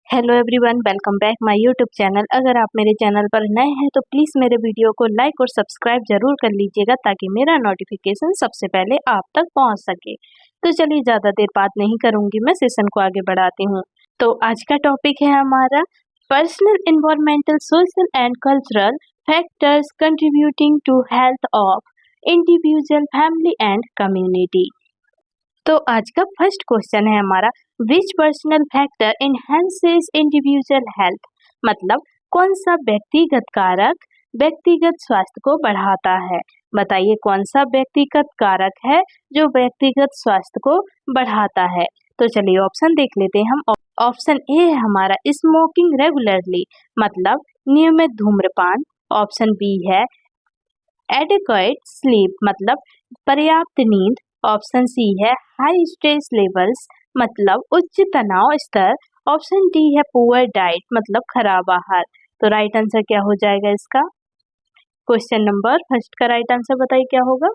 Hello everyone, welcome back my YouTube channel. अगर आप मेरे चैनल पर नए हैं तो प्लीज़ मेरे वीडियो को लाइक और सब्सक्राइब जरूर कर लीजिएगा ताकि मेरा नोटिफिकेशन सबसे पहले आप तक पहुंच सके। तो चलिए ज़्यादा देर बात नहीं करूंगी, मैं सेशन को आगे बढ़ाती हूँ। तो आज का टॉपिक है हमारा personal, environmental, social and cultural factors contributing to health of individual, family and community. तो आज का फर्स्ट क्वेश्चन है हमारा, which personal factor enhances individual health, मतलब कौन सा व्यक्तिगत कारक व्यक्तिगत स्वास्थ्य को बढ़ाता है। बताइए कौन सा व्यक्तिगत कारक है जो व्यक्तिगत स्वास्थ्य को बढ़ाता है। तो चलिए ऑप्शन देख लेते हैं हम। ऑप्शन ए है हमारा स्मोकिंग रेगुलरली, मतलब नियमित धूम्रपान। ऑप्शन बी है एडिक्वेट स्लीप, मतलब पर्याप्त नींद। ऑप्शन सी है हाई स्ट्रेस लेवल्स, मतलब उच्च तनाव स्तर। ऑप्शन डी है पुअर डाइट, मतलब खराब आहार। तो राइट आंसर क्या हो जाएगा इसका? क्वेश्चन नंबर फर्स्ट का राइट आंसर बताइए क्या होगा।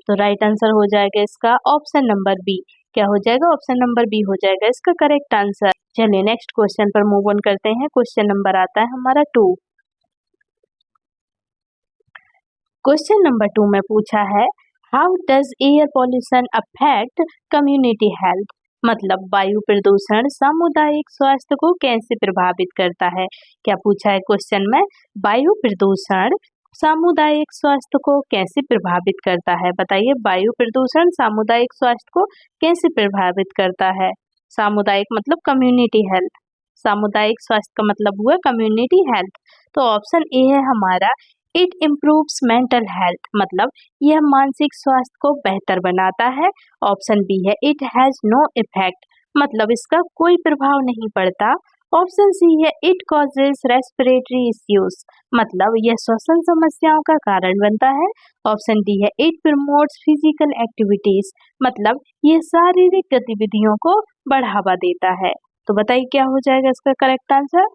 तो राइट आंसर हो जाएगा इसका ऑप्शन नंबर बी। क्या हो जाएगा? ऑप्शन नंबर बी हो जाएगा इसका करेक्ट आंसर। चलिए नेक्स्ट क्वेश्चन पर मूव ऑन करते हैं। क्वेश्चन नंबर आता है हमारा 2। क्वेश्चन नंबर 2 में पूछा है, how does air pollution affect community health, मतलब वायु प्रदूषण सामुदायिक स्वास्थ्य को कैसे प्रभावित करता है। क्या पूछा है क्वेश्चन में? वायु प्रदूषण सामुदायिक स्वास्थ्य को कैसे प्रभावित करता है। बताइए वायु प्रदूषण सामुदायिक स्वास्थ्य को कैसे प्रभावित करता है। सामुदायिक मतलब कम्युनिटी हेल्थ, सामुदायिक स्वास्थ्य का मतलब हुआ कम्युनिटी हेल्थ। तो ऑप्शन ए है हमारा इट इम्प्रूव्स मेंटल हेल्थ, मतलब यह मानसिक स्वास्थ्य को बेहतर बनाता है। ऑप्शन बी है इट हैज नो इफेक्ट, मतलब इसका कोई प्रभाव नहीं पड़ता। ऑप्शन सी है इट कॉजेज रेस्पिरेटरी इश्यूज, मतलब यह श्वसन समस्याओं का कारण बनता है। ऑप्शन डी है इट प्रमोट्स फिजिकल एक्टिविटीज, मतलब यह शारीरिक गतिविधियों को बढ़ावा देता है। तो बताइए क्या हो जाएगा इसका करेक्ट आंसर?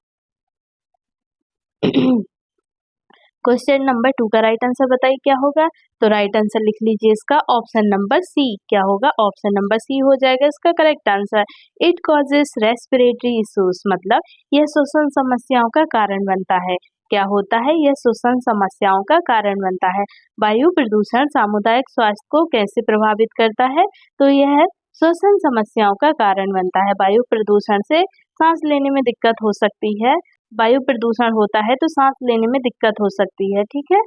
क्वेश्चन नंबर 2 का राइट आंसर बताइए क्या होगा। तो राइट आंसर लिख लीजिए इसका ऑप्शन नंबर सी। क्या होगा? ऑप्शन नंबर सी हो जाएगा इसका correct answer. It causes respiratory issues, मतलब यह श्वसन समस्याओं का कारण बनता है। क्या होता है? यह श्वसन समस्याओं का कारण बनता है। वायु प्रदूषण सामुदायिक स्वास्थ्य को कैसे प्रभावित करता है? तो यह श्वसन समस्याओं का कारण बनता है। वायु प्रदूषण से सांस लेने में दिक्कत हो सकती है। वायु प्रदूषण होता है तो सांस लेने में दिक्कत हो सकती है, ठीक है।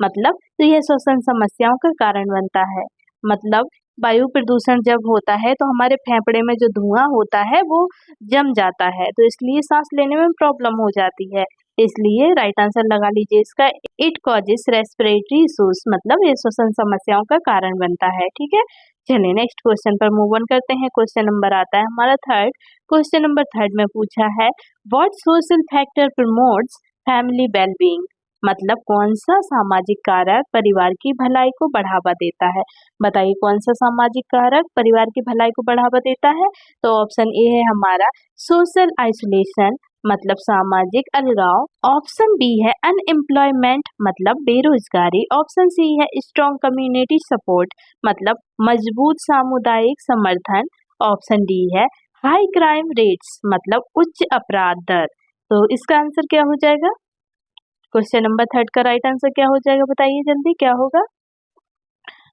मतलब तो यह श्वसन समस्याओं का कारण बनता है। मतलब वायु प्रदूषण जब होता है तो हमारे फेफड़े में जो धुआं होता है वो जम जाता है, तो इसलिए सांस लेने में प्रॉब्लम हो जाती है। इसलिए राइट आंसर लगा लीजिए इसका इट कॉजेस रेस्पिरेटरी इश्यूज, मतलब ये श्वसन समस्याओं का कारण बनता है, ठीक है। चलिए नेक्स्ट क्वेश्चन पर मूव ऑन करते हैं। क्वेश्चन नंबर आता है हमारा 3rd। क्वेश्चन नंबर 3rd में पूछा है, what social factor promotes family wellbeing, मतलब कौन सा सामाजिक कारक परिवार की भलाई को बढ़ावा देता है। बताइए कौन सा सामाजिक कारक परिवार की भलाई को बढ़ावा देता है। तो ऑप्शन ए है हमारा सोशल आइसोलेशन, मतलब सामाजिक अलगाव। ऑप्शन बी है अनएम्प्लॉयमेंट, मतलब बेरोजगारी। ऑप्शन सी है स्ट्रॉन्ग कम्युनिटी सपोर्ट, मतलब मजबूत सामुदायिक समर्थन। ऑप्शन डी है हाई क्राइम रेट्स, मतलब उच्च अपराध दर। तो इसका आंसर क्या हो जाएगा? क्वेश्चन नंबर 3rd का राइट आंसर क्या हो जाएगा? बताइए जल्दी क्या होगा।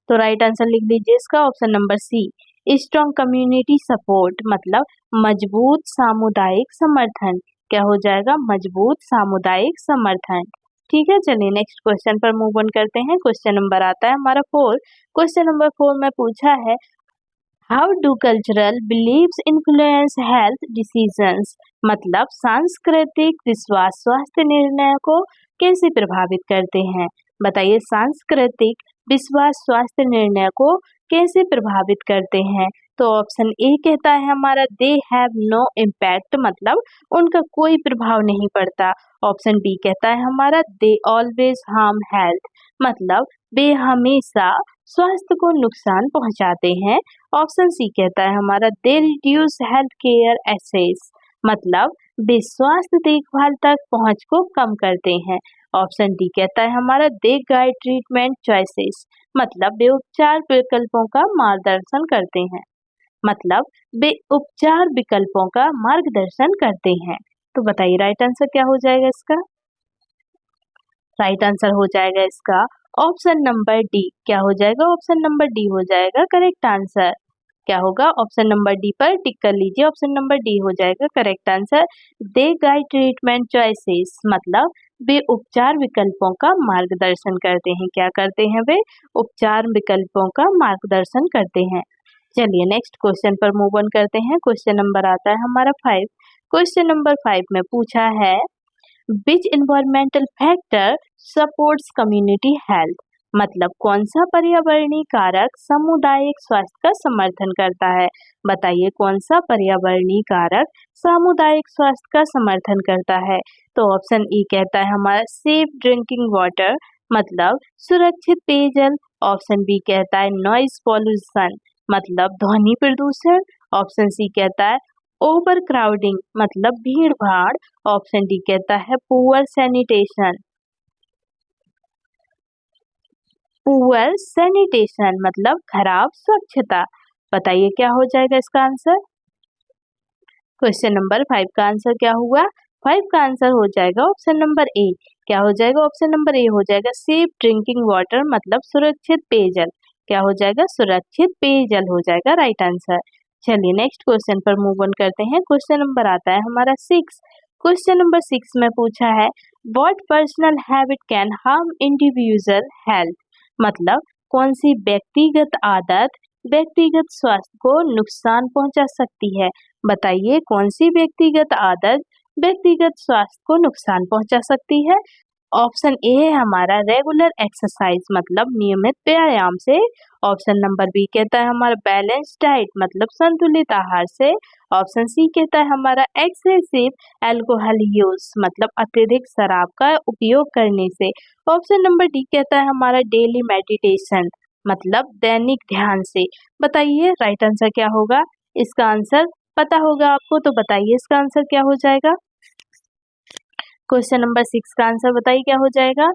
तो राइट आंसर लिख लीजिए इसका option number C, strong community support, मतलब मजबूत सामुदायिक समर्थन। क्या हो जाएगा? मजबूत सामुदायिक समर्थन, ठीक है। चलिए नेक्स्ट क्वेश्चन पर मूव ऑन करते हैं। क्वेश्चन नंबर आता है हमारा 4। क्वेश्चन नंबर 4 में पूछा है, how do cultural beliefs influence health decisions, मतलब सांस्कृतिक विश्वास स्वास्थ्य निर्णय को कैसे प्रभावित करते हैं। बताइए सांस्कृतिक विश्वास स्वास्थ्य निर्णय को कैसे प्रभावित करते हैं। तो ऑप्शन ए कहता है हमारा दे हैव नो इम्पैक्ट, मतलब उनका कोई प्रभाव नहीं पड़ता। ऑप्शन बी कहता है हमारा दे ऑलवेज हार्म हेल्थ, मतलब वे हमेशा स्वास्थ्य को नुकसान पहुंचाते हैं। ऑप्शन सी कहता है हमारा they reduce health care access, मतलब वे स्वास्थ्य देखभाल तक पहुंच को कम करते हैं। ऑप्शन डी कहता है हमारा दे गाइड ट्रीटमेंट चॉइसेस, मतलब वे उपचार विकल्पों का मार्गदर्शन करते हैं। मतलब वे उपचार विकल्पों का मार्गदर्शन करते हैं। तो बताइए राइट आंसर क्या हो जाएगा इसका? राइट आंसर हो जाएगा इसका ऑप्शन नंबर डी। क्या हो जाएगा? ऑप्शन नंबर डी हो जाएगा करेक्ट आंसर। क्या होगा? ऑप्शन नंबर डी पर टिक कर लीजिए। ऑप्शन नंबर डी हो जाएगा करेक्ट आंसर। दे गाइड ट्रीटमेंट चॉइसेस मतलब वे उपचार विकल्पों का मार्गदर्शन करते हैं। क्या करते हैं? वे उपचार विकल्पों का मार्गदर्शन करते हैं। चलिए नेक्स्ट क्वेश्चन पर मूव ऑन करते हैं। क्वेश्चन नंबर आता है हमारा 5। क्वेश्चन नंबर 5 में पूछा है which environmental factor supports community health मतलब कौन सा पर्यावरणीय कारक सामुदायिक स्वास्थ्य का समर्थन करता है। बताइए कौन सा पर्यावरणीय कारक सामुदायिक स्वास्थ्य का समर्थन करता है। तो ऑप्शन ई कहता है हमारा सेफ ड्रिंकिंग वाटर मतलब सुरक्षित पेयजल। ऑप्शन बी कहता है नॉइज पॉल्यूशन मतलब ध्वनि प्रदूषण। ऑप्शन सी कहता है ओवर क्राउडिंग मतलब भीड़ भाड़। ऑप्शन डी कहता है पुअर सैनिटेशन मतलब खराब स्वच्छता। बताइए क्या हो जाएगा इसका आंसर? क्वेश्चन नंबर 5 का आंसर क्या हुआ? 5 का आंसर हो जाएगा ऑप्शन नंबर ए। क्या हो जाएगा? ऑप्शन नंबर ए हो जाएगा सेफ ड्रिंकिंग वाटर मतलब सुरक्षित पेयजल। क्या हो जाएगा? सुरक्षित पेयजल हो जाएगा राइट आंसर। चलिए नेक्स्ट क्वेश्चन पर मूव ऑन करते हैं। क्वेश्चन नंबर आता है हमारा 6। क्वेश्चन नंबर 6 में पूछा है what personal habit can harm individual health मतलब कौन सी व्यक्तिगत आदत व्यक्तिगत स्वास्थ्य को नुकसान पहुंचा सकती है। बताइए कौन सी व्यक्तिगत आदत व्यक्तिगत स्वास्थ्य को नुकसान पहुंचा सकती है। ऑप्शन ए है हमारा रेगुलर एक्सरसाइज मतलब नियमित व्यायाम से। ऑप्शन नंबर बी कहता है हमारा बैलेंस डाइट मतलब संतुलित आहार से। ऑप्शन सी कहता है हमारा एक्सेसिव अल्कोहल यूज मतलब अत्यधिक शराब का उपयोग करने से। ऑप्शन नंबर डी कहता है हमारा डेली मेडिटेशन मतलब दैनिक ध्यान से। बताइए राइट आंसर क्या होगा? इसका आंसर पता होगा आपको तो बताइए इसका आंसर क्या हो जाएगा? क्वेश्चन नंबर 6 का आंसर बताइए क्या हो जाएगा?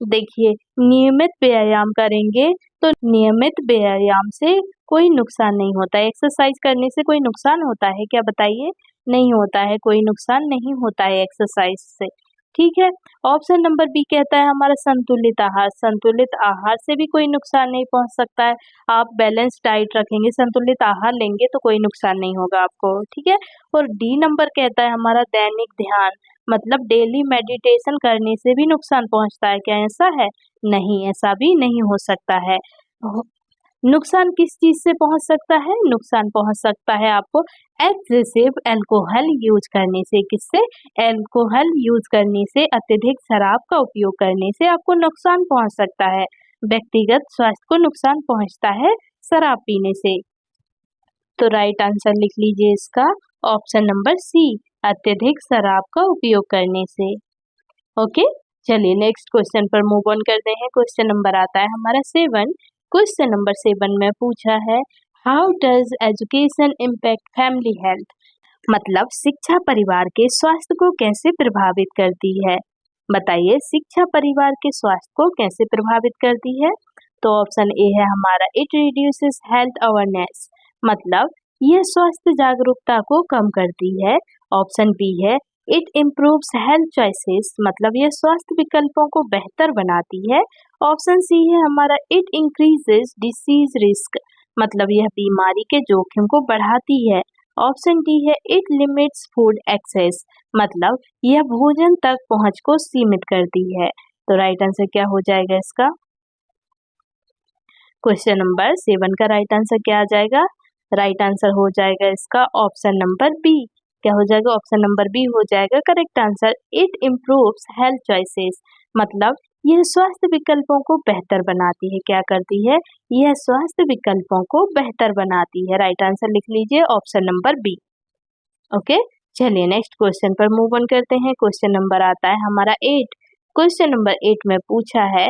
देखिए नियमित व्यायाम करेंगे तो नियमित व्यायाम से कोई नुकसान नहीं होता है। एक्सरसाइज करने से कोई नुकसान होता है क्या? बताइए। नहीं होता है, कोई नुकसान नहीं होता है एक्सरसाइज से। ठीक है। ऑप्शन नंबर बी कहता है हमारा संतुलित आहार। संतुलित आहार से भी कोई नुकसान नहीं पहुंच सकता है। आप बैलेंस डाइट रखेंगे, संतुलित आहार लेंगे तो कोई नुकसान नहीं होगा आपको। ठीक है। और डी नंबर कहता है हमारा दैनिक ध्यान मतलब डेली मेडिटेशन करने से भी नुकसान पहुंचता है। क्या ऐसा है? नहीं, ऐसा भी नहीं हो सकता है। नुकसान किस चीज से पहुंच सकता है? नुकसान पहुंच सकता है आपको एक्सेसिव अल्कोहल यूज करने से। किससे? अल्कोहल यूज करने से, अत्यधिक शराब का उपयोग करने से आपको नुकसान पहुंच सकता है। व्यक्तिगत स्वास्थ्य को नुकसान पहुंचता है शराब पीने से। तो राइट आंसर लिख लीजिए इसका ऑप्शन नंबर सी अत्यधिक शराब का उपयोग करने से। ओके। चलिए नेक्स्ट क्वेश्चन पर मूव ऑन करते हैं। क्वेश्चन नंबर आता है हमारा 7। क्वेश्चन नंबर 7 में पूछा है how does education impact family health मतलब शिक्षा परिवार के स्वास्थ्य को कैसे प्रभावित करती है। बताइए शिक्षा परिवार के स्वास्थ्य को कैसे प्रभावित करती है। तो ऑप्शन ए है हमारा इट रिड्यूसेस हेल्थ अवेयरनेस मतलब यह स्वास्थ्य जागरूकता को कम करती है। ऑप्शन बी है इट इम्प्रूव्स हेल्थ चॉइसेस मतलब यह स्वास्थ्य विकल्पों को बेहतर बनाती है। ऑप्शन सी है हमारा इट इंक्रीजेस डिसीज रिस्क मतलब यह बीमारी के जोखिम को बढ़ाती है। ऑप्शन डी है इट लिमिट्स फूड एक्सेस मतलब यह भोजन तक पहुंच को सीमित करती है। तो राइट आंसर क्या हो जाएगा इसका? क्वेश्चन नंबर 7 का राइट आंसर क्या आ जाएगा? राइट आंसर हो जाएगा इसका ऑप्शन नंबर बी। क्या हो जाएगा? ऑप्शन नंबर बी हो जाएगा correct answer. It improves health choices मतलब यह स्वास्थ्य विकल्पों को बेहतर बनाती है। क्या करती है? यह स्वास्थ्य विकल्पों को बेहतर बनाती है। राइट आंसर लिख लीजिए ऑप्शन नंबर बी। ओके। चलिए नेक्स्ट क्वेश्चन पर मूव ऑन करते हैं। क्वेश्चन नंबर आता है हमारा 8। क्वेश्चन नंबर 8 में पूछा है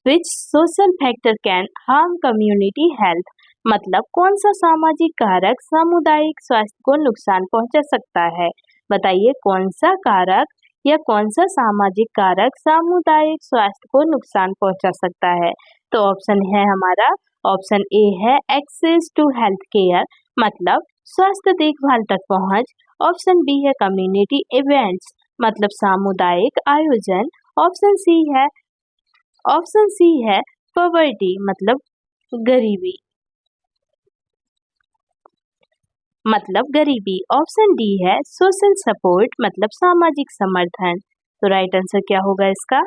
which social factor can harm community health मतलब कौन सा सामाजिक कारक सामुदायिक स्वास्थ्य को नुकसान पहुंचा सकता है। बताइए कौन सा कारक या कौन सा सामाजिक कारक सामुदायिक स्वास्थ्य को नुकसान पहुंचा सकता है। तो ऑप्शन है हमारा ऑप्शन ए है एक्सेस टू हेल्थ केयर मतलब स्वास्थ्य देखभाल तक पहुंच। ऑप्शन बी है कम्युनिटी इवेंट्स मतलब सामुदायिक आयोजन। ऑप्शन सी है पॉवर्टी मतलब गरीबी। ऑप्शन डी है सोशल सपोर्ट मतलब सामाजिक समर्थन। तो राइट आंसर क्या होगा इसका?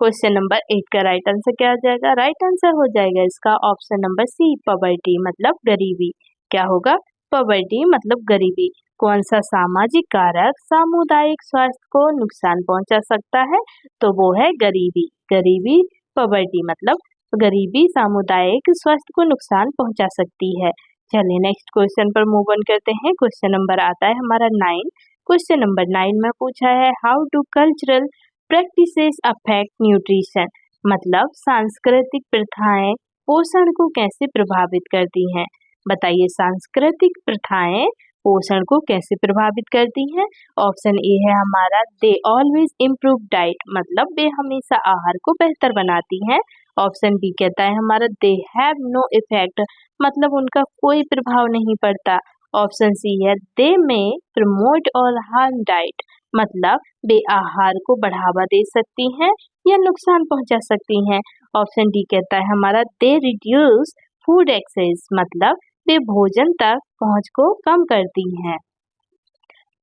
क्वेश्चन नंबर 8 का राइट आंसर क्या हो जाएगा? राइट आंसर हो जाएगा इसका ऑप्शन नंबर सी पॉवर्टी मतलब गरीबी। क्या होगा? पॉवर्टी मतलब गरीबी। कौन सा सामाजिक कारक सामुदायिक स्वास्थ्य को नुकसान पहुंचा सकता है? तो वो है गरीबी पॉवर्टी मतलब गरीबी सामुदायिक स्वास्थ्य को नुकसान पहुंचा सकती है। चलिए नेक्स्ट क्वेश्चन पर मूव ऑन करते हैं। क्वेश्चन नंबर आता है हमारा 9। क्वेश्चन नंबर 9 में पूछा है how do cultural practices affect nutrition मतलब सांस्कृतिक प्रथाएं पोषण को कैसे प्रभावित करती हैं? बताइए सांस्कृतिक प्रथाएं पोषण को कैसे प्रभावित करती हैं? ऑप्शन ए है हमारा दे ऑलवेज इम्प्रूव डाइट मतलब वे हमेशा आहार को बेहतर बनाती हैं। ऑप्शन बी कहता है हमारा दे हैव नो इफेक्ट मतलब उनका कोई प्रभाव नहीं पड़ता। ऑप्शन सी है दे में प्रमोट और हार्म डाइट मतलब वे आहार को बढ़ावा दे सकती हैं या नुकसान पहुंचा सकती हैं। ऑप्शन डी कहता है हमारा दे रिड्यूस फूड एक्सेस मतलब वे भोजन तक पहुंच को कम करती हैं।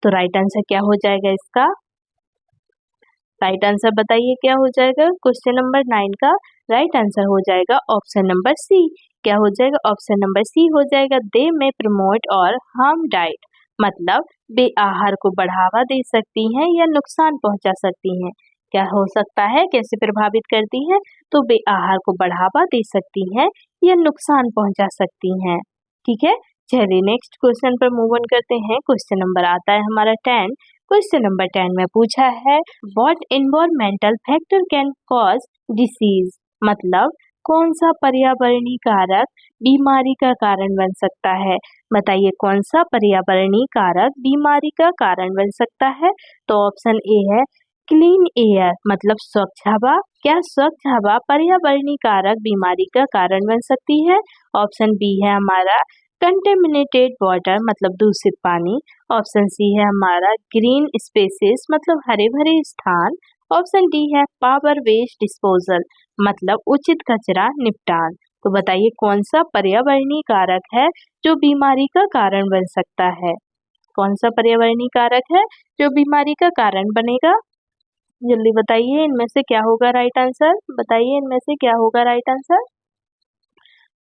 तो राइट आंसर क्या हो जाएगा इसका? राइट आंसर बताइए क्या हो जाएगा? क्वेश्चन नंबर 9 का राइट आंसर हो जाएगा ऑप्शन नंबर सी। क्या हो जाएगा? ऑप्शन नंबर सी हो जाएगा दे में प्रमोट और हार्म डाइट मतलब वे आहार को बढ़ावा दे सकती हैं या नुकसान पहुंचा सकती हैं। क्या हो सकता है? कैसे प्रभावित करती हैं? तो वे आहार को बढ़ावा दे सकती हैं या नुकसान पहुंचा सकती हैं। ठीक है, चलिए नेक्स्ट क्वेश्चन पर मूव ऑन करते हैं। क्वेश्चन नंबर आता है हमारा 10। क्वेश्चन नंबर 10 में पूछा है what environmental factor can cause disease मतलब कौन सा पर्यावरणीय कारक बीमारी का कारण बन सकता है? बताइए कौन सा पर्यावरणीय कारक बीमारी का कारण बन सकता है? तो ऑप्शन ए है क्लीन एयर मतलब स्वच्छ हवा। क्या स्वच्छ हवा पर्यावरणीय कारक बीमारी का कारण बन सकती है? ऑप्शन बी है हमारा कंटेमिनेटेड वाटर मतलब दूषित पानी। ऑप्शन सी है हमारा ग्रीन स्पेसेस मतलब हरे भरे स्थान। ऑप्शन डी है पावर वेस्ट डिस्पोजल मतलब उचित कचरा निपटान। तो बताइए कौन सा पर्यावरणीय कारक है जो बीमारी का कारण बन सकता है? कौन सा पर्यावरणीय कारक है जो बीमारी का कारण बनेगा? जल्दी बताइए इनमें से क्या होगा राइट आंसर? बताइए इनमें से क्या होगा राइट आंसर?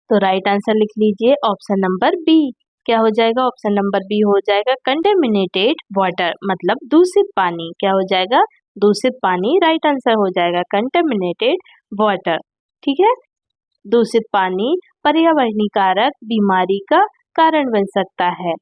तो राइट आंसर लिख लीजिए ऑप्शन नंबर बी। क्या हो जाएगा? ऑप्शन नंबर बी हो जाएगा कंटेमिनेटेड वाटर मतलब दूषित पानी। क्या हो जाएगा? दूषित पानी राइट आंसर हो जाएगा कंटेमिनेटेड वाटर। ठीक है, दूषित पानी पर्यावरणीय कारक बीमारी का कारण बन सकता है।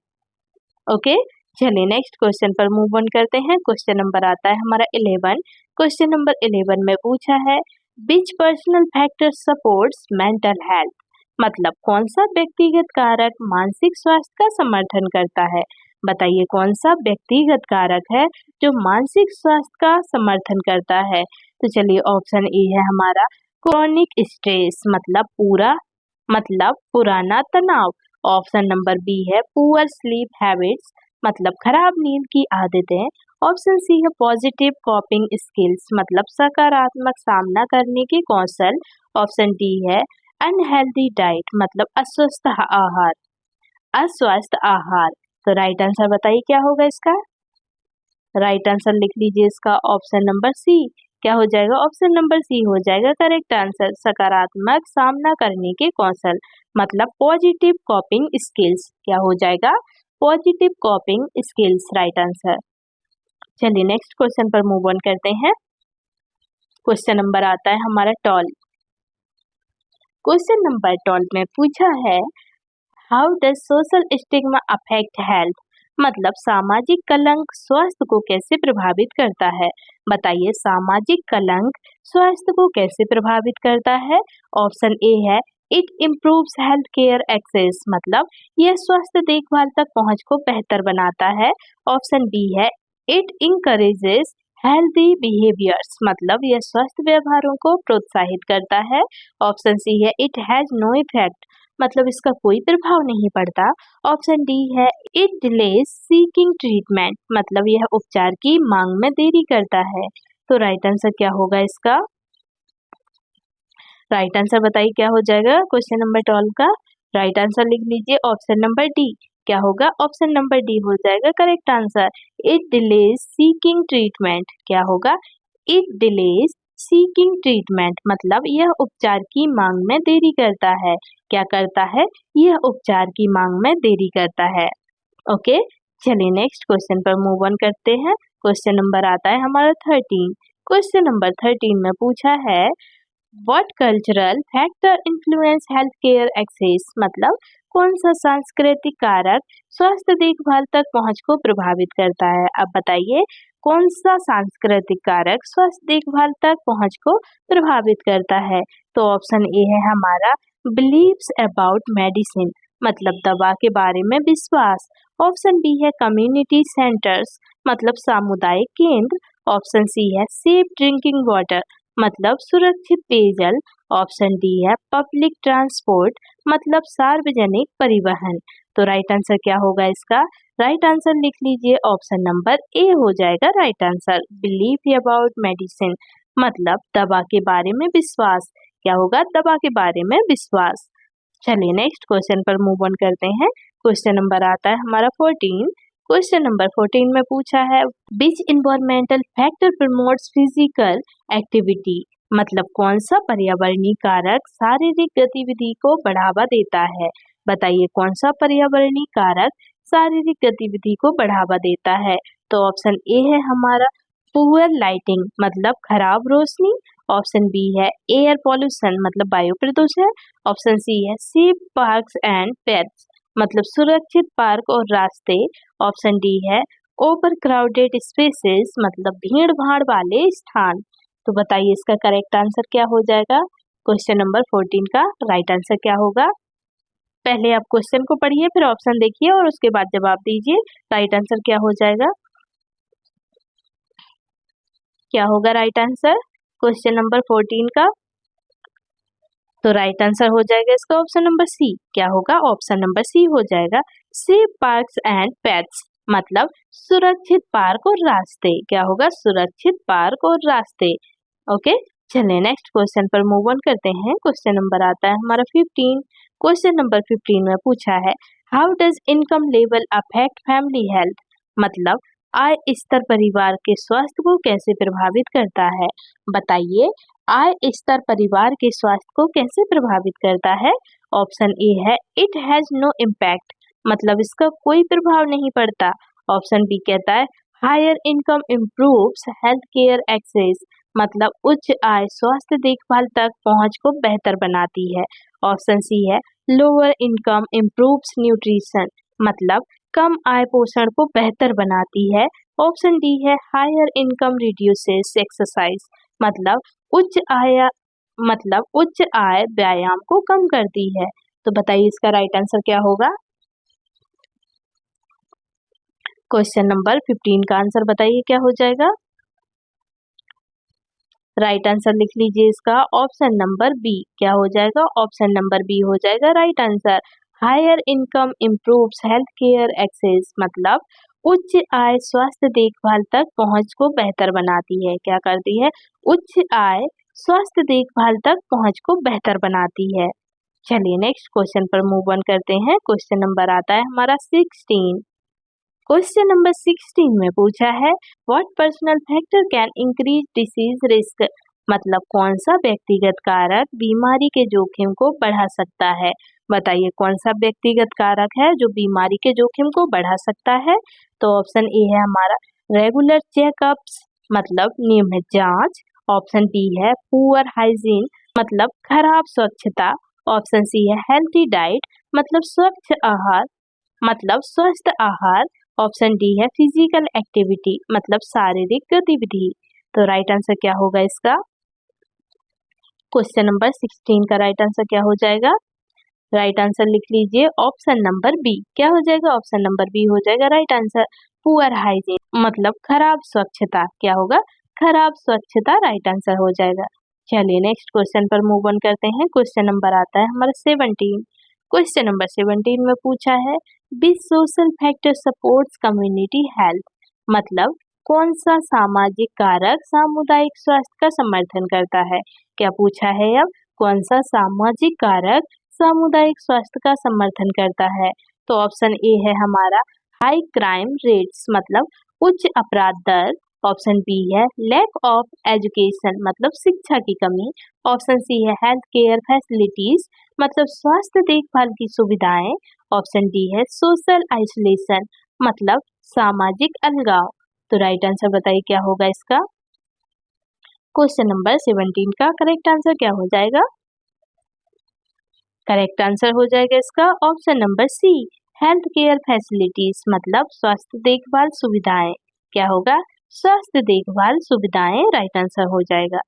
ओके, चलिए नेक्स्ट क्वेश्चन पर मूव ऑन करते हैं। क्वेश्चन नंबर आता है हमारा 11। क्वेश्चन नंबर 11 में पूछा है which personal factor supports mental health मतलब कौन सा व्यक्तिगत कारक मानसिक स्वास्थ्य का समर्थन करता है? बताइए कौन सा व्यक्तिगत कारक है जो मानसिक स्वास्थ्य का समर्थन करता है? तो चलिए ऑप्शन ए है हमारा क्रॉनिक स्ट्रेस मतलब पुराना तनाव। ऑप्शन नंबर बी है पुअर स्लीप हैबिट्स मतलब खराब नींद की आदतें। ऑप्शन सी है पॉजिटिव कॉपिंग स्किल्स मतलब सकारात्मक सामना करने के कौशल। ऑप्शन डी है अनहेल्दी डाइट मतलब अस्वस्थ आहार। तो राइट आंसर बताइए क्या होगा इसका? राइट आंसर लिख लीजिए इसका ऑप्शन नंबर सी। क्या हो जाएगा? ऑप्शन नंबर सी हो जाएगा करेक्ट आंसर सकारात्मक सामना करने के कौशल मतलब पॉजिटिव कॉपिंग स्किल्स। क्या हो जाएगा? Positive कॉपिंग skills right answer. चलिए नेक्स्ट क्वेश्चन पर मूव ऑन करते हैं। क्वेश्चन नंबर आता है हमारा 12। क्वेश्चन नंबर 12 में पूछा है how does social stigma affect health मतलब सामाजिक कलंक स्वास्थ्य को कैसे प्रभावित करता है? बताइए सामाजिक कलंक स्वास्थ्य को कैसे प्रभावित करता है? ऑप्शन ए है it improves health care access मतलब यह स्वास्थ्य देखभाल तक पहुंच को बेहतर बनाता है। ऑप्शन बी है इट इंकरेजेस हेल्दी बिहेवियर्स मतलब यह स्वस्थ व्यवहारों को प्रोत्साहित करता है। ऑप्शन सी है इट हैज नो इफेक्ट मतलब इसका कोई प्रभाव नहीं पड़ता। ऑप्शन डी है इट डिलेज सीकिंग ट्रीटमेंट मतलब यह उपचार की मांग में देरी करता है। तो राइट आंसर क्या होगा इसका? राइट आंसर बताइए क्या हो जाएगा क्वेश्चन नंबर 12 का? राइट आंसर लिख लीजिए ऑप्शन नंबर डी। क्या होगा? ऑप्शन नंबर डी हो जाएगा correct answer. It delays seeking treatment क्या होगा? इट डिलेज सीकिंग ट्रीटमेंट मतलब यह उपचार की मांग में देरी करता है। क्या करता है? यह उपचार की मांग में देरी करता है। ओके, चलिए नेक्स्ट क्वेश्चन पर मूव ऑन करते हैं। क्वेश्चन नंबर आता है हमारा 13। क्वेश्चन नंबर 13 में पूछा है what cultural factor influence health care access मतलब कौन सा सांस्कृतिक कारक स्वास्थ्य देखभाल तक पहुंच को प्रभावित करता है। अब बताइए कौन सा सांस्कृतिक कारक स्वास्थ्य देखभाल तक पहुंच को प्रभावित करता है। तो ऑप्शन ए है हमारा बिलीव्स अबाउट मेडिसिन मतलब दवा के बारे में विश्वास। ऑप्शन बी है कम्युनिटी सेंटर्स मतलब सामुदायिक केंद्र। ऑप्शन सी है सेफ ड्रिंकिंग वाटर मतलब सुरक्षित पेयजल। ऑप्शन डी है पब्लिक ट्रांसपोर्ट मतलब सार्वजनिक परिवहन। तो राइट आंसर क्या होगा इसका? राइट आंसर लिख लीजिए ऑप्शन नंबर ए हो जाएगा right answer. Believe about medicine मतलब दवा के बारे में विश्वास। क्या होगा? दवा के बारे में विश्वास। चलिए नेक्स्ट क्वेश्चन पर मूव ऑन करते हैं। क्वेश्चन नंबर आता है हमारा 14। क्वेश्चन नंबर 14 में पूछा है which environmental factor promotes physical activity मतलब कौन सा पर्यावरणीय कारक शारीरिक गतिविधि को बढ़ावा देता है। बताइए कौन सा पर्यावरणीय कारक शारीरिक गतिविधि को बढ़ावा देता है। तो ऑप्शन ए है हमारा पुअर लाइटिंग मतलब खराब रोशनी। ऑप्शन बी है एयर पॉल्यूशन मतलब वायु प्रदूषण। ऑप्शन सी है सेफ पार्क्स एंड पेथ्स मतलब सुरक्षित पार्क और रास्ते। ऑप्शन डी है ओवर क्राउडेड स्पेसेस मतलब भीड़ भाड़ वाले स्थान। तो बताइए इसका करेक्ट आंसर क्या हो जाएगा? क्वेश्चन नंबर 14 का राइट आंसर क्या होगा? पहले आप क्वेश्चन को पढ़िए फिर ऑप्शन देखिए और उसके बाद जवाब दीजिए। राइट आंसर क्या हो जाएगा? क्या होगा राइट आंसर क्वेश्चन नंबर 14 का? तो राइट आंसर हो जाएगा इसका ऑप्शन नंबर सी। क्या होगा? ऑप्शन नंबर सी हो जाएगा सेफ पार्क्स एंड पेथ्स मतलब सुरक्षित पार्क और रास्ते। क्या होगा? सुरक्षित पार्क और रास्ते। ओके, चलिए नेक्स्ट क्वेश्चन पर मूव ऑन करते हैं। क्वेश्चन नंबर आता है हमारा 15। क्वेश्चन नंबर 15 में पूछा है how does income level affect family health मतलब आय स्तर परिवार के स्वास्थ्य को कैसे प्रभावित करता है। बताइए आय स्तर परिवार के स्वास्थ्य को कैसे प्रभावित करता है। ऑप्शन ए है इट हैज नो इम्पैक्ट मतलब इसका कोई प्रभाव नहीं पड़ता। ऑप्शन बी कहता है higher income improves health care access मतलब उच्च आय स्वास्थ्य देखभाल तक पहुंच को बेहतर बनाती है। ऑप्शन सी है लोअर इनकम इम्प्रूव्स न्यूट्रिशन मतलब कम आय पोषण को बेहतर बनाती है। ऑप्शन डी है हायर इनकम रिड्यूसेस एक्सरसाइज मतलब उच्च आय व्यायाम को कम करती है। तो बताइए इसका राइट आंसर क्या होगा? क्वेश्चन नंबर 15 का आंसर बताइए क्या हो जाएगा? राइट आंसर लिख लीजिए इसका ऑप्शन नंबर बी। क्या हो जाएगा? ऑप्शन नंबर बी हो जाएगा right answer. Higher income improves health care access मतलब उच्च आय स्वास्थ्य देखभाल तक पहुंच को बेहतर बनाती है। क्या करती है? उच्च आय स्वास्थ्य देखभाल तक पहुंच को बेहतर बनाती है। चलिए नेक्स्ट क्वेश्चन पर मूव ऑन करते हैं। क्वेश्चन नंबर आता है हमारा 16। क्वेश्चन नंबर 16 में पूछा है what personal factor can increase disease risk मतलब कौन सा व्यक्तिगत कारक बीमारी के जोखिम को बढ़ा सकता है। बताइए कौन सा व्यक्तिगत कारक है जो बीमारी के जोखिम को बढ़ा सकता है। तो ऑप्शन ए है हमारा रेगुलर चेकअप्स मतलब नियमित जांच। ऑप्शन बी है पुअर हाइजीन मतलब खराब स्वच्छता। ऑप्शन सी है हेल्थी डाइट मतलब स्वस्थ आहार। ऑप्शन डी है फिजिकल एक्टिविटी मतलब शारीरिक गतिविधि। तो राइट आंसर क्या होगा इसका? क्वेश्चन नंबर 16 का राइट आंसर क्या हो जाएगा? राइट आंसर लिख लीजिए ऑप्शन नंबर बी। क्या हो जाएगा? ऑप्शन नंबर बी हो जाएगा राइट आंसर। पुअर हाइजीन मतलब खराब स्वच्छता। क्या होगा? खराब स्वच्छता राइट आंसर हो जाएगा। चलिए नेक्स्ट क्वेश्चन पर मूव ऑन करते हैं। क्वेश्चन नंबर आता है हमारा 17। क्वेश्चन नंबर 17 में पूछा है which social factor supports community health, मतलब कौन सा सामाजिक कारक सामुदायिक स्वास्थ्य का समर्थन करता है। क्या पूछा है अब? कौन सा सामाजिक कारक सामुदायिक स्वास्थ्य का समर्थन करता है? तो ऑप्शन ए है हमारा हाई क्राइम रेट्स मतलब उच्च अपराध दर। ऑप्शन बी है लैक ऑफ एजुकेशन मतलब शिक्षा की कमी। ऑप्शन सी है हेल्थ केयर फैसिलिटीज मतलब स्वास्थ्य देखभाल की सुविधाएं। ऑप्शन डी है सोशल आइसोलेशन मतलब सामाजिक अलगाव। तो राइट आंसर बताइए क्या होगा इसका? क्वेश्चन नंबर 17 का करेक्ट आंसर क्या हो जाएगा? करेक्ट आंसर हो जाएगा इसका option number C health care facilities मतलब स्वास्थ्य देखभाल सुविधाएं। क्या होगा? स्वास्थ्य देखभाल सुविधाएं राइट आंसर हो जाएगा।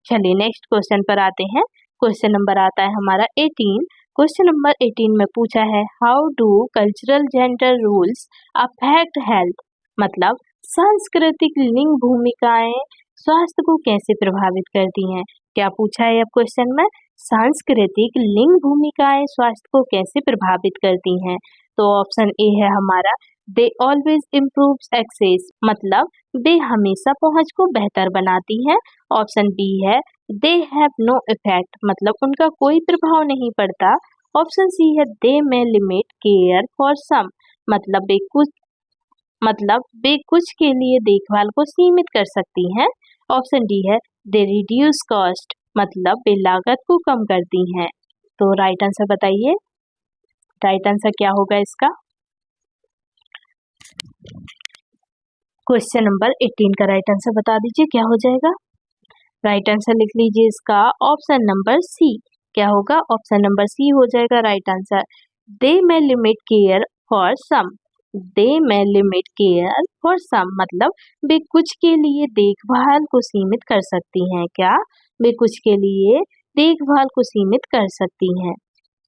चलिए नेक्स्ट क्वेश्चन पर आते हैं। क्वेश्चन नंबर आता है हमारा 18। क्वेश्चन नंबर 18 में पूछा है how do cultural gender rules affect health, मतलब सांस्कृतिक लिंग भूमिकाएं स्वास्थ्य को कैसे प्रभावित करती हैं। क्या पूछा है अब क्वेश्चन में? सांस्कृतिक लिंग भूमिकाएं स्वास्थ्य को कैसे प्रभावित करती हैं। तो ऑप्शन ए है हमारा दे ऑलवेज इम्प्रूव्स एक्सेस मतलब वे हमेशा पहुंच को बेहतर बनाती हैं। ऑप्शन बी है दे हैव नो इफेक्ट मतलब उनका कोई प्रभाव नहीं पड़ता। ऑप्शन सी है दे may limit care for some मतलब वे कुछ के लिए देखभाल को सीमित कर सकती हैं। ऑप्शन डी है दे रिड्यूस कॉस्ट मतलब वे लागत को कम करती हैं। तो राइट आंसर बताइए, राइट आंसर क्या होगा इसका? क्वेश्चन नंबर 18 का राइट आंसर बता दीजिए क्या हो जाएगा? राइट आंसर लिख लीजिए इसका ऑप्शन नंबर सी। क्या होगा? ऑप्शन नंबर सी हो जाएगा right answer. They may limit care for some, they may limit care for some मतलब वे कुछ के लिए देखभाल को सीमित कर सकती हैं। क्या? वे कुछ के लिए देखभाल को सीमित कर सकती हैं।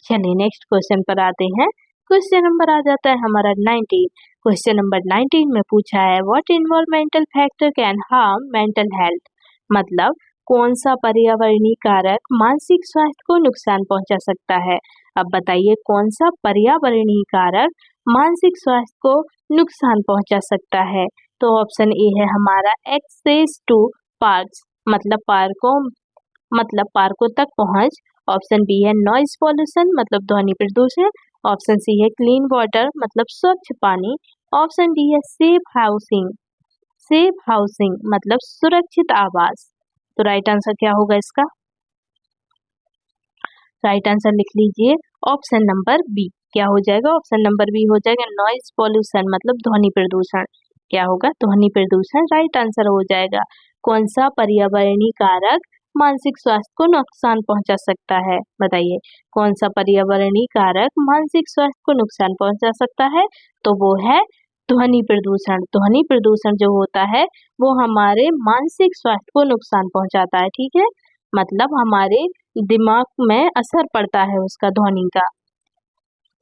चलिए नेक्स्ट क्वेश्चन पर आते हैं। क्वेश्चन नंबर आ जाता है हमारा 19। क्वेश्चन नंबर 19 में पूछा है what environmental factor can harm mental health, मतलब कौन सा पर्यावरणीय कारक मानसिक स्वास्थ्य को नुकसान पहुंचा सकता है। अब बताइए कौन सा पर्यावरणीय कारक मानसिक स्वास्थ्य को नुकसान पहुंचा सकता है। तो ऑप्शन ए है हमारा एक्सेस टू पार्क्स मतलब पार्कों तक पहुंच। ऑप्शन बी है नॉइज पॉल्यूशन मतलब ध्वनि प्रदूषण। ऑप्शन सी है क्लीन वाटर मतलब स्वच्छ पानी। ऑप्शन डी है सेफ हाउसिंग मतलब सुरक्षित आवास। तो राइट आंसर क्या होगा इसका? राइट आंसर लिख लीजिए ऑप्शन नंबर बी। क्या हो जाएगा? ऑप्शन नंबर बी हो जाएगा नॉइज पॉल्यूशन मतलब ध्वनि प्रदूषण। क्या होगा? ध्वनि प्रदूषण राइट आंसर हो जाएगा। कौन सा पर्यावरणीय कारक मानसिक स्वास्थ्य को नुकसान पहुंचा सकता है? बताइए कौन सा पर्यावरणीय कारक मानसिक स्वास्थ्य को नुकसान पहुंचा सकता है? तो वो है ध्वनि प्रदूषण। ध्वनि प्रदूषण जो होता है वो हमारे मानसिक स्वास्थ्य को नुकसान पहुंचाता है। ठीक है, मतलब हमारे दिमाग में असर पड़ता है उसका, ध्वनि का।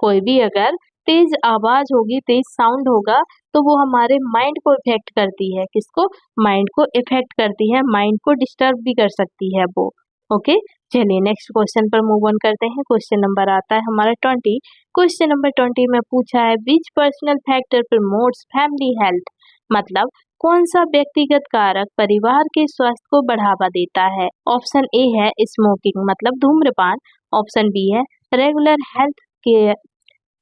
कोई भी अगर तेज आवाज होगी, तेज साउंड होगा तो वो हमारे माइंड को इफेक्ट करती है। किसको? माइंड को इफेक्ट करती है, माइंड को डिस्टर्ब भी कर सकती है वो। ओके, चलिए नेक्स्ट क्वेश्चन पर मूव ऑन करते हैं। क्वेश्चन नंबर आता है हमारा 20। क्वेश्चन नंबर 20 में पूछा है which personal factor promotes family health, मतलब कौन सा व्यक्तिगत कारक परिवार के स्वास्थ्य को बढ़ावा देता है। ऑप्शन ए है स्मोकिंग मतलब धूम्रपान। ऑप्शन बी है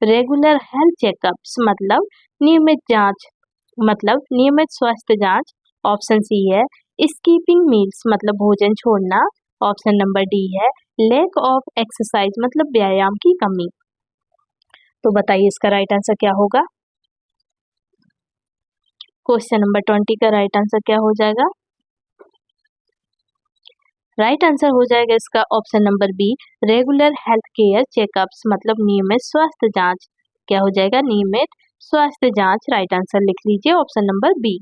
रेगुलर हेल्थ चेकअप्स मतलब नियमित स्वास्थ्य जांच। ऑप्शन सी है स्कीपिंग मील्स मतलब भोजन छोड़ना। ऑप्शन नंबर डी है लैक ऑफ एक्सरसाइज मतलब व्यायाम की कमी। तो बताइए इसका राइट आंसर क्या होगा? क्वेश्चन नंबर 20 का राइट आंसर क्या हो जाएगा? राइट आंसर हो जाएगा इसका option number be regular health care checkups मतलब नियमित स्वास्थ्य जांच। क्या हो जाएगा? नियमित स्वास्थ्य जांच। राइट आंसर लिख लीजिए ऑप्शन नंबर बी।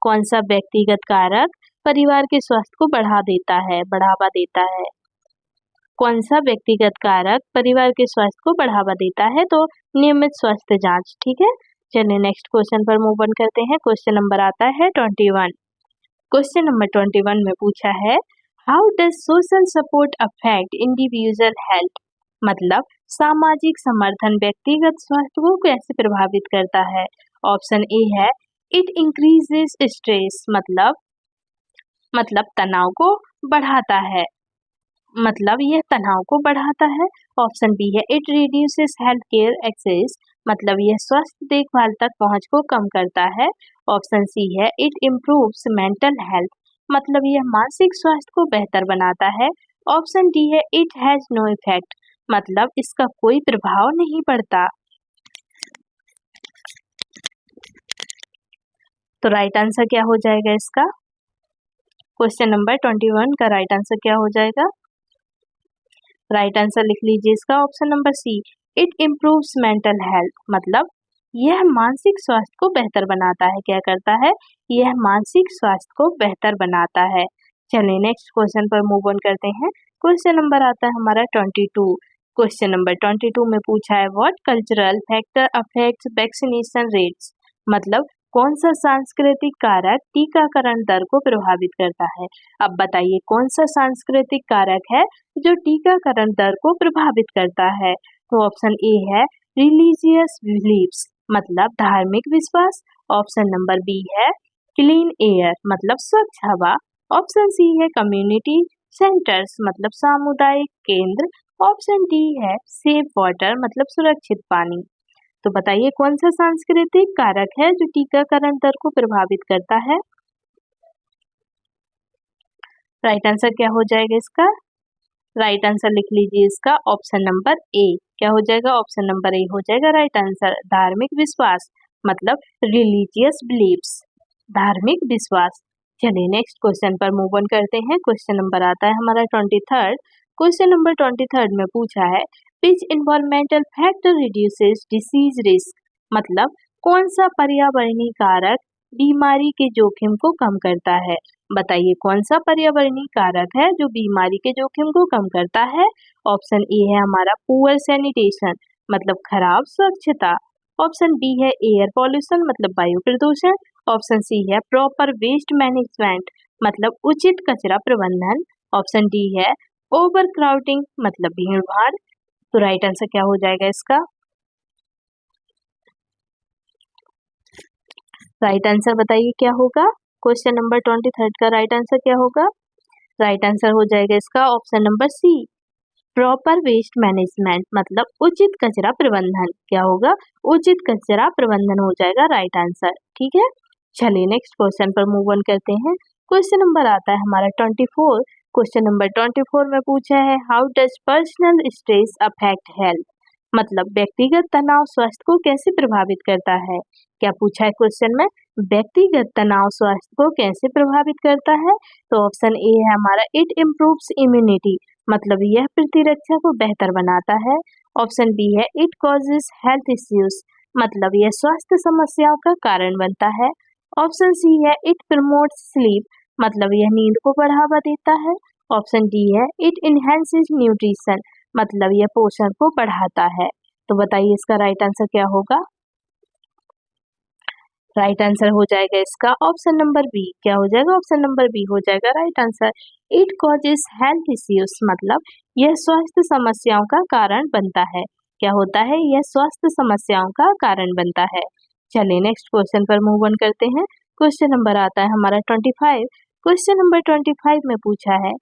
कौन सा व्यक्तिगत कारक परिवार के स्वास्थ्य को बढ़ावा देता है? कौन सा व्यक्तिगत कारक परिवार के स्वास्थ्य को बढ़ावा देता है? तो नियमित स्वास्थ्य जांच। ठीक है, चलिए नेक्स्ट क्वेश्चन पर मूव ऑन करते हैं। क्वेश्चन नंबर आता है 21। क्वेश्चन नंबर 21 में पूछा है how does social support affect individual health? मतलब सामाजिक समर्थन व्यक्तिगत स्वास्थ्य को कैसे प्रभावित करता है? ऑप्शन ए है इट इंक्रीजेस स्ट्रेस, मतलब तनाव को बढ़ाता है, मतलब यह तनाव को बढ़ाता है। ऑप्शन बी है it reduces health care access, मतलब यह स्वास्थ्य देखभाल तक पहुंच को कम करता है। ऑप्शन सी है इट इम्प्रूव्स मेंटल हेल्थ, मतलब यह मानसिक स्वास्थ्य को बेहतर बनाता है। ऑप्शन डी है इट हैज नो इफेक्ट, मतलब इसका कोई प्रभाव नहीं पड़ता। तो राइट आंसर क्या हो जाएगा इसका? क्वेश्चन नंबर 21 का राइट आंसर क्या हो जाएगा? राइट आंसर लिख लीजिए इसका option number see it improves mental health, मतलब यह मानसिक स्वास्थ्य को बेहतर बनाता है। क्या करता है? यह मानसिक स्वास्थ्य को बेहतर बनाता है। चलिए नेक्स्ट क्वेश्चन पर मूव ऑन करते हैं। क्वेश्चन नंबर आता है हमारा 22। क्वेश्चन नंबर 22 में पूछा है what cultural factor affects vaccination rates, मतलब कौन सा सांस्कृतिक कारक टीकाकरण दर को प्रभावित करता है? अब बताइए कौन सा सांस्कृतिक कारक है जो टीकाकरण दर को प्रभावित करता है? तो ऑप्शन ए है रिलीजियस बिलीफ्स, मतलब धार्मिक विश्वास। ऑप्शन नंबर बी है क्लीन एयर, मतलब स्वच्छ हवा। ऑप्शन सी है कम्युनिटी सेंटर्स, मतलब सामुदायिक केंद्र। ऑप्शन डी है सेफ वाटर, मतलब सुरक्षित पानी। तो बताइए कौन सा सांस्कृतिक कारक है जो टीकाकरण दर को प्रभावित करता है? राइट आंसर क्या हो जाएगा इसका? राइट आंसर लिख लीजिए इसका ऑप्शन नंबर ए। क्या हो जाएगा? ऑप्शन नंबर ए हो जाएगा राइट आंसर। धार्मिक विश्वास, मतलब रिलीजियस बिलीफ्स, धार्मिक विश्वास। चलिए नेक्स्ट क्वेश्चन पर मूव ऑन करते हैं। क्वेश्चन नंबर आता है हमारा 23। क्वेश्चन नंबर 23 में पूछा है which environmental factor reduces disease risk, मतलब कौन सा पर्यावरणीय कारक बीमारी के जोखिम को कम करता है? बताइए कौन सा पर्यावरणीय कारक है जो बीमारी के जोखिम को कम करता है? ऑप्शन ए है हमारा पुअर सैनिटेशन, मतलब खराब स्वच्छता। ऑप्शन बी है एयर पॉल्यूशन, मतलब वायु प्रदूषण। ऑप्शन सी है प्रॉपर वेस्ट मैनेजमेंट, मतलब उचित कचरा प्रबंधन। ऑप्शन डी है ओवर क्राउडिंग, मतलब भीड़ भाड़। तो राइट आंसर क्या हो जाएगा इसका? राइट आंसर बताइए क्या होगा? क्वेश्चन नंबर 23 का राइट आंसर क्या होगा? राइट आंसर हो जाएगा इसका option number C proper waste management, मतलब उचित कचरा प्रबंधन। क्या होगा? उचित कचरा प्रबंधन हो जाएगा राइट आंसर। ठीक है, चलिए नेक्स्ट क्वेश्चन पर मूव ऑन करते हैं। क्वेश्चन नंबर आता है हमारा 24। क्वेश्चन नंबर 24 में पूछा है how does personal stress affect health, मतलब व्यक्तिगत तनाव स्वास्थ्य को कैसे प्रभावित करता है? क्या पूछा है क्वेश्चन में? व्यक्तिगत तनाव स्वास्थ्य को कैसे प्रभावित करता है? तो ऑप्शन ए है हमारा इट इम्प्रूव्स इम्यूनिटी, मतलब यह प्रतिरक्षा को बेहतर बनाता है। ऑप्शन बी है इट कॉजेस हेल्थ इश्यूज, मतलब यह स्वास्थ्य समस्याओं का कारण बनता है। ऑप्शन सी है इट प्रमोट्स स्लीप, मतलब यह नींद को बढ़ावा देता है। ऑप्शन डी है इट इनहेंसेस न्यूट्रिशन, मतलब यह पोषण को बढ़ाता है। तो बताइए इसका राइट आंसर क्या होगा? राइट आंसर हो जाएगा इसका ऑप्शन नंबर बी। क्या हो जाएगा? ऑप्शन नंबर बी हो जाएगा right answer. It causes health issues, मतलब यह स्वास्थ्य समस्याओं का कारण बनता है। क्या होता है? यह स्वास्थ्य समस्याओं का कारण बनता है। चलिए नेक्स्ट क्वेश्चन पर मूव ऑन करते हैं। क्वेश्चन नंबर आता है हमारा 25। क्वेश्चन नंबर 25 में पूछा है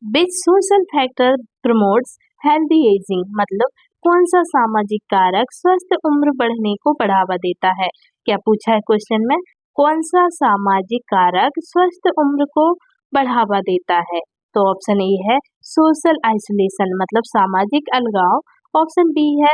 which social factor promotes healthy ageing, मतलब कौन सा सामाजिक कारक स्वस्थ उम्र बढ़ने को बढ़ावा देता है? क्या पूछा है क्वेश्चन में? कौन सा सामाजिक कारक स्वस्थ उम्र को बढ़ावा देता है? तो ऑप्शन ए है सोशल आइसोलेशन, मतलब सामाजिक अलगाव। ऑप्शन बी है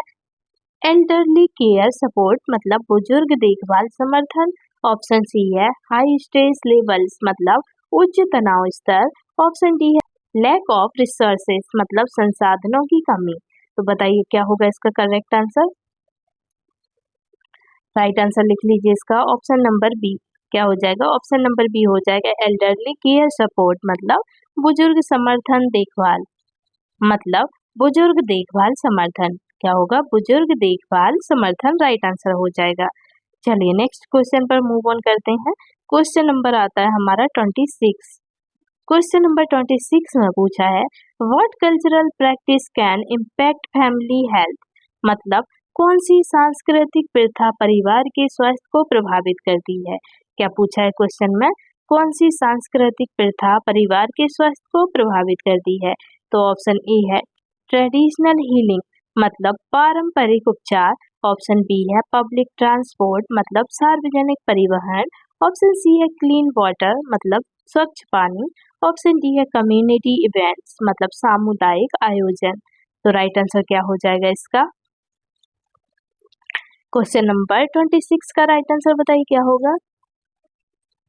एल्डरली केयर सपोर्ट, मतलब बुजुर्ग देखभाल समर्थन। ऑप्शन सी है हाई स्ट्रेस लेवल्स, मतलब उच्च तनाव स्तर। ऑप्शन डी है लैक ऑफ रिसोर्सेस, मतलब संसाधनों की कमी। तो बताइए क्या होगा इसका करेक्ट आंसर? राइट आंसर लिख लीजिए इसका ऑप्शन नंबर बी। क्या हो जाएगा? ऑप्शन नंबर बी हो जाएगा एल्डरली केयर सपोर्ट, मतलब बुजुर्ग समर्थन देखभाल। मतलब बुजुर्ग देखभाल समर्थन। क्या होगा? बुजुर्ग देखभाल समर्थन राइट आंसर हो जाएगा। चलिए नेक्स्ट क्वेश्चन पर मूव ऑन करते हैं। क्वेश्चन नंबर आता है हमारा 26। क्वेश्चन नंबर 26 में पूछा है what cultural practice can impact family health. मतलब कौन सी सांस्कृतिक प्रथा परिवार के स्वास्थ्य को प्रभावित करती है। क्या पूछा है क्वेश्चन में? कौन सी सांस्कृतिक प्रथा परिवार के स्वास्थ्य को प्रभावित करती है? तो ऑप्शन ए है ट्रेडिशनल हीलिंग, मतलब पारंपरिक उपचार। ऑप्शन बी है पब्लिक ट्रांसपोर्ट, मतलब सार्वजनिक परिवहन। ऑप्शन सी है क्लीन वाटर, मतलब स्वच्छ पानी। ऑप्शन डी है कम्युनिटी इवेंट्स, मतलब सामुदायिक आयोजन। तो राइट आंसर क्या हो जाएगा इसका? क्वेश्चन नंबर 26 का राइट आंसर बताइए क्या होगा?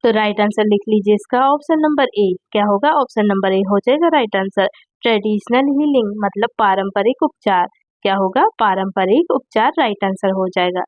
तो राइट आंसर लिख लीजिए इसका ऑप्शन नंबर ए। क्या होगा? ऑप्शन नंबर ए हो जाएगा राइट आंसर। ट्रेडिशनल हीलिंग मतलब पारंपरिक उपचार। क्या होगा? पारंपरिक उपचार राइट आंसर हो जाएगा।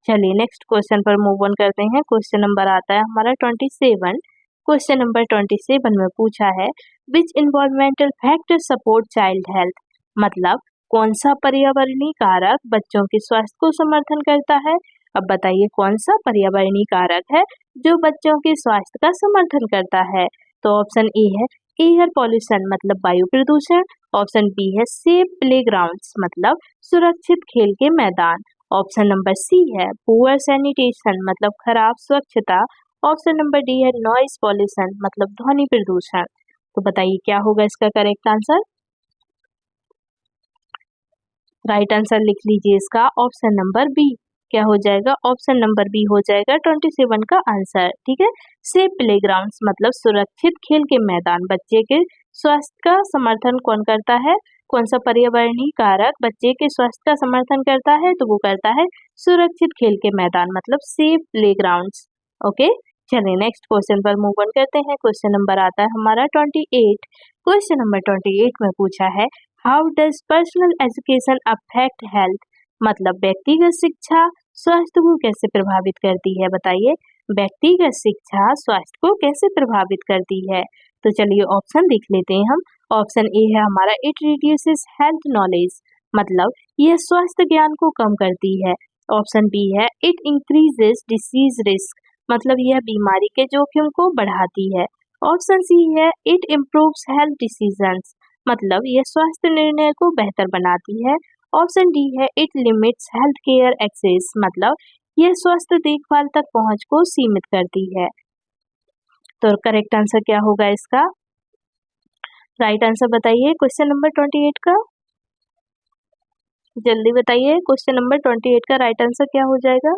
चलिए नेक्स्ट क्वेश्चन पर मूव ऑन करते हैं। क्वेश्चन नंबर आता है हमारा 27। क्वेश्चन नंबर 27 में पूछा है which environmental factor support child health. मतलब कौन सा पर्यावरणीय कारक बच्चों के स्वास्थ्य को समर्थन करता है। अब बताइए कौन सा पर्यावरणीय कारक है जो बच्चों के स्वास्थ्य का समर्थन करता है। तो ऑप्शन ए है एयर पॉल्यूशन, मतलब वायु प्रदूषण। ऑप्शन बी है सेफ प्लेग्राउंड्स, मतलब सुरक्षित खेल के मैदान। ऑप्शन नंबर सी है पुअर सैनिटेशन, मतलब खराब स्वच्छता। ऑप्शन नंबर डी है नॉइज पॉल्यूशन, मतलब ध्वनि प्रदूषण। तो बताइए क्या होगा इसका करेक्ट आंसर? राइट आंसर लिख लीजिए इसका ऑप्शन नंबर बी। क्या हो जाएगा? ऑप्शन नंबर बी हो जाएगा 27 का आंसर। ठीक है, सेफ प्लेग्राउंड्स मतलब सुरक्षित खेल के मैदान बच्चे के स्वास्थ्य का समर्थन कौन करता है? कौन सा पर्यावरणीय कारक बच्चे के स्वास्थ्य का समर्थन करता है? तो वो करता है सुरक्षित खेल के मैदान, मतलब सेफ प्लेग्राउंड्स। ओके, चलिए नेक्स्ट क्वेश्चन पर मूव ऑन करते हैं। क्वेश्चन नंबर आता है हमारा 28। क्वेश्चन नंबर 28 में पूछा है how does personal education affect health. मतलब व्यक्तिगत शिक्षा स्वास्थ्य को कैसे प्रभावित करती है। बताइए व्यक्तिगत शिक्षा स्वास्थ्य को कैसे प्रभावित करती है। तो चलिए ऑप्शन देख लेते हैं हम। ऑप्शन ए है हमारा इट रिड्यूसेस हेल्थ नॉलेज, मतलब यह स्वास्थ्य ज्ञान को कम करती है। ऑप्शन बी है इट इंक्रीजेस डिसीज रिस्क, मतलब यह बीमारी के जोखिम को बढ़ाती है। ऑप्शन सी है इट इम्प्रूव्स हेल्थ डिसीजंस, मतलब यह स्वास्थ्य निर्णय को बेहतर बनाती है। ऑप्शन डी है it limits health care access, मतलब यह स्वास्थ्य देखभाल तक पहुंच को सीमित करती है। तो करेक्ट आंसर क्या होगा इसका? राइट आंसर बताइए क्वेश्चन नंबर 28 का, जल्दी बताइए। क्वेश्चन नंबर 28 का राइट आंसर क्या हो जाएगा?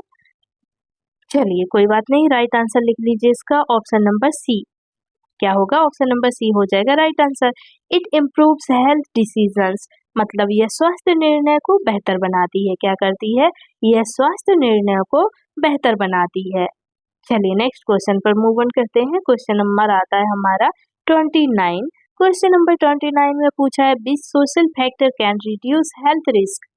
चलिए कोई बात नहीं, राइट आंसर लिख लीजिए इसका ऑप्शन नंबर सी। क्या होगा? ऑप्शन नंबर सी हो जाएगा right answer. It improves health decisions, मतलब यह स्वास्थ्य निर्णय को बेहतर बनाती है। क्या करती है? यह स्वास्थ्य निर्णय को बेहतर बनाती है। चलिए नेक्स्ट क्वेश्चन पर मूव ऑन करते हैं। क्वेश्चन नंबर आता है हमारा 29। क्वेश्चन नंबर 29 में पूछा है which social factor can reduce health risk.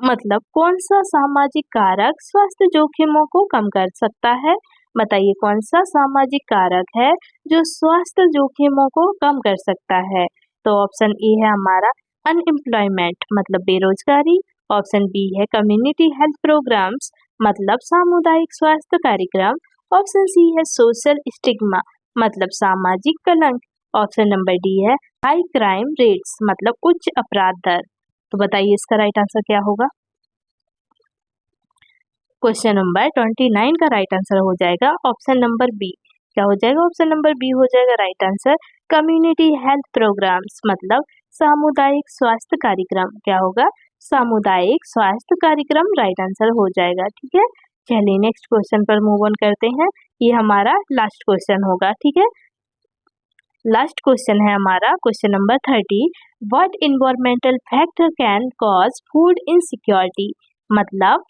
मतलब कौन सा सामाजिक कारक स्वास्थ्य जोखिमों को कम कर सकता है। बताइए कौन सा सामाजिक कारक है जो स्वास्थ्य जोखिमों को कम कर सकता है। तो ऑप्शन ए है हमारा अनएम्प्लॉयमेंट, मतलब बेरोजगारी। ऑप्शन बी है कम्युनिटी हेल्थ प्रोग्राम्स, मतलब सामुदायिक स्वास्थ्य कार्यक्रम। ऑप्शन सी है सोशल स्टिग्मा, मतलब सामाजिक कलंक। ऑप्शन नंबर डी है हाई क्राइम रेट्स, मतलब उच्च अपराध दर। तो बताइए इसका राइट आंसर क्या होगा? क्वेश्चन नंबर 29 का राइट आंसर हो जाएगा ऑप्शन नंबर बी। क्या हो जाएगा? ऑप्शन नंबर बी हो जाएगा right answer. Community health programs, मतलब सामुदायिक स्वास्थ्य कार्यक्रम। क्या होगा? सामुदायिक स्वास्थ्य कार्यक्रम राइट आंसर हो जाएगा। ठीक है, चलिए नेक्स्ट क्वेश्चन पर मूव ऑन करते हैं। ये हमारा लास्ट क्वेश्चन होगा। ठीक है, लास्ट क्वेश्चन है हमारा question number 30। What environmental factor can cause food insecurity. मतलब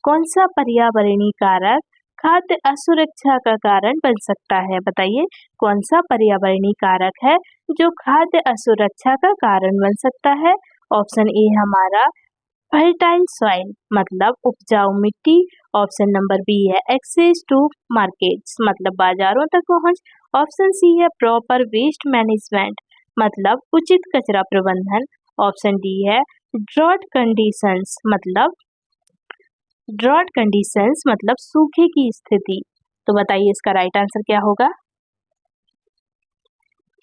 कौन सा पर्यावरणीय कारक खाद्य असुरक्षा का कारण बन सकता है। बताइए कौन सा पर्यावरणीय कारक है जो खाद्य असुरक्षा का कारण बन सकता है। ऑप्शन ए हमारा फर्टाइल सॉइल, मतलब उपजाऊ मिट्टी। ऑप्शन नंबर बी है एक्सेस टू मार्केट्स, मतलब बाजारों तक पहुंच। ऑप्शन सी है प्रॉपर वेस्ट मैनेजमेंट, मतलब उचित कचरा प्रबंधन। ऑप्शन डी है ड्रॉट कंडीशंस मतलब सूखे की स्थिति। तो बताइए इसका राइट आंसर क्या होगा।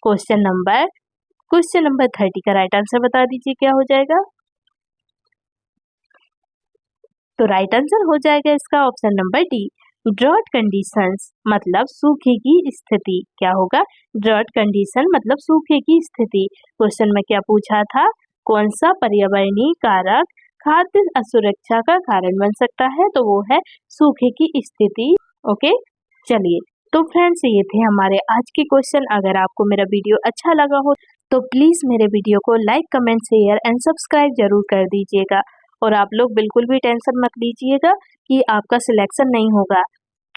क्वेश्चन नंबर 30 का राइट आंसर बता दीजिए क्या हो जाएगा। तो राइट आंसर हो जाएगा इसका option number D, drought conditions मतलब सूखे की स्थिति। क्या होगा, ड्रॉट कंडीशन मतलब सूखे की स्थिति। क्वेश्चन में क्या पूछा था, कौन सा पर्यावरणीय कारक खाद्य असुरक्षा का कारण बन सकता है, तो वो है सूखे की स्थिति। ओके, चलिए तो फ्रेंड्स ये थे हमारे आज के क्वेश्चन। अगर आपको मेरा वीडियो अच्छा लगा हो तो प्लीज मेरे वीडियो को like, comment, share and subscribe जरूर कर दीजिएगा। और आप लोग बिल्कुल भी टेंशन मत लीजिएगा कि आपका सिलेक्शन नहीं होगा।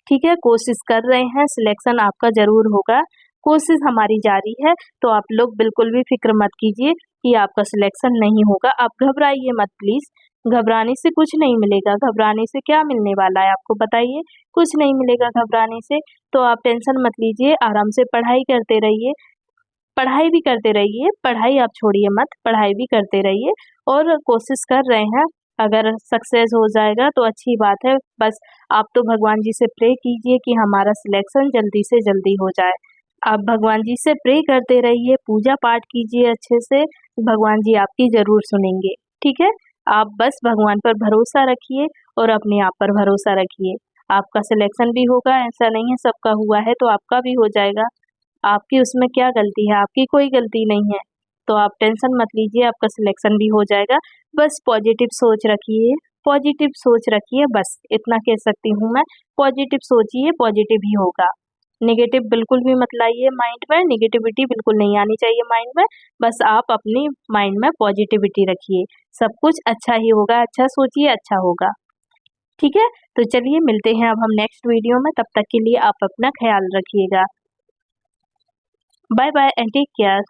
ठीक है, कोशिश कर रहे हैं, सिलेक्शन आपका जरूर होगा, कोशिश हमारी जारी है। तो आप लोग बिल्कुल भी फिक्र मत कीजिए कि आपका सिलेक्शन नहीं होगा। आप घबराइए मत प्लीज, घबराने से कुछ नहीं मिलेगा। घबराने से क्या मिलने वाला है आपको बताइए, कुछ नहीं मिलेगा घबराने से। तो आप टेंशन मत लीजिए, आराम से पढ़ाई करते रहिए, पढ़ाई भी करते रहिए, पढ़ाई आप छोड़िए मत, पढ़ाई भी करते रहिए। और कोशिश कर रहे हैं, अगर सक्सेस हो जाएगा तो अच्छी बात है। बस आप तो भगवान जी से प्रे कीजिए कि हमारा सिलेक्शन जल्दी से जल्दी हो जाए। आप भगवान जी से प्रे करते रहिए, पूजा पाठ कीजिए अच्छे से, भगवान जी आपकी जरूर सुनेंगे। ठीक है, आप बस भगवान पर भरोसा रखिए और अपने आप पर भरोसा रखिए। आपका सिलेक्शन भी होगा, ऐसा नहीं है सबका हुआ है तो आपका भी हो जाएगा। आपकी उसमें क्या गलती है, आपकी कोई गलती नहीं है। तो आप टेंशन मत लीजिए, आपका सिलेक्शन भी हो जाएगा। बस पॉजिटिव सोच रखिए, पॉजिटिव सोच रखिए, बस इतना कह सकती हूँ मैं। पॉजिटिव सोचिए, पॉजिटिव ही होगा। नेगेटिव बिल्कुल भी मत लाइए माइंड में, नेगेटिविटी बिल्कुल नहीं आनी चाहिए माइंड में। बस आप अपनी माइंड में पॉजिटिविटी रखिए, सब कुछ अच्छा ही होगा। अच्छा सोचिए, अच्छा होगा। ठीक है, तो चलिए मिलते हैं अब हम नेक्स्ट वीडियो में। तब तक के लिए आप अपना ख्याल रखिएगा। Bye bye and take care.